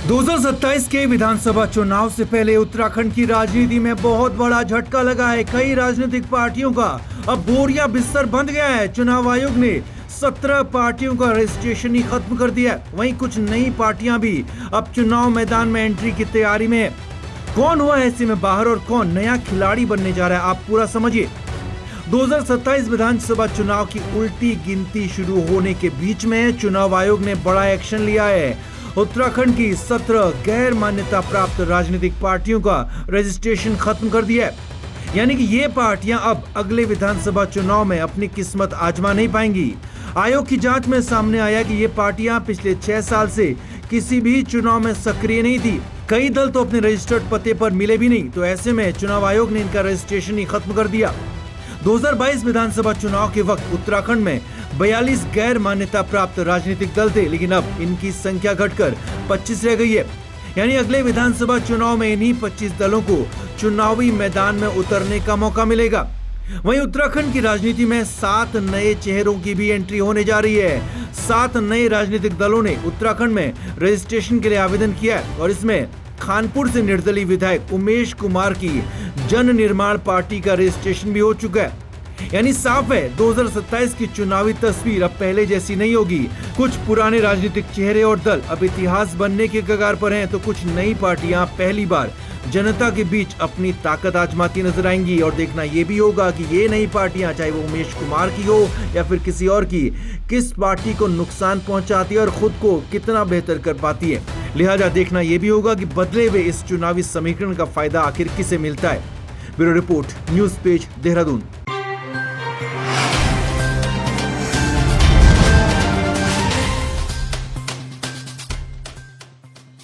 2027 के विधानसभा चुनाव से पहले उत्तराखंड की राजनीति में बहुत बड़ा झटका लगा है। कई राजनीतिक पार्टियों का अब बोरिया बिस्तर बंध गया है। चुनाव आयोग ने 17 पार्टियों का रजिस्ट्रेशन ही खत्म कर दिया है। वहीं कुछ नई पार्टियां भी अब चुनाव मैदान में एंट्री की तैयारी में है। कौन हुआ ऐसे में बाहर और कौन नया खिलाड़ी बनने जा रहा है, आप पूरा समझिए। 2027 विधानसभा चुनाव की उल्टी गिनती शुरू होने के बीच में चुनाव आयोग ने बड़ा एक्शन लिया है। उत्तराखंड की 17 गैर मान्यता प्राप्त राजनीतिक पार्टियों का रजिस्ट्रेशन खत्म कर दिया है। यानी कि ये पार्टियां अब अगले विधानसभा चुनाव में अपनी किस्मत आजमा नहीं पाएंगी। आयोग की जांच में सामने आया कि ये पार्टियां पिछले 6 साल से किसी भी चुनाव में सक्रिय नहीं थी। कई दल तो अपने रजिस्टर्ड पते पर मिले भी नहीं, तो ऐसे में चुनाव आयोग ने इनका रजिस्ट्रेशन ही खत्म कर दिया। 2022 विधानसभा चुनाव के वक्त उत्तराखंड में 42 गैर मान्यता प्राप्त राजनीतिक दल थे, लेकिन अब इनकी संख्या घटकर 25 रह गई है। यानी अगले विधानसभा चुनाव में इन्हीं 25 दलों को चुनावी मैदान में उतरने का मौका मिलेगा। वहीं उत्तराखंड की राजनीति में 7 नए चेहरों की भी एंट्री होने जा रही है। 7 नए राजनीतिक दलों ने उत्तराखंड में रजिस्ट्रेशन के लिए आवेदन किया है और इसमें खानपुर से निर्दलीय विधायक उमेश कुमार की जन निर्माण पार्टी का रजिस्ट्रेशन भी हो चुका है। यानी साफ है 2027 की चुनावी तस्वीर अब पहले जैसी नहीं होगी। कुछ पुराने राजनीतिक चेहरे और दल अब इतिहास बनने के कगार पर हैं, तो कुछ नई पार्टियां पहली बार जनता के बीच अपनी ताकत आजमाती नजर आएंगी। और देखना ये भी होगा कि ये नई पार्टियां, चाहे वो उमेश कुमार की हो या फिर किसी और की, किस पार्टी को नुकसान पहुंचाती है और खुद को कितना बेहतर कर पाती है। लिहाजा देखना यह भी होगा कि बदले हुए इस चुनावी समीकरण का फायदा आखिर किसे मिलता है। Bureau report, news page, Dehradun.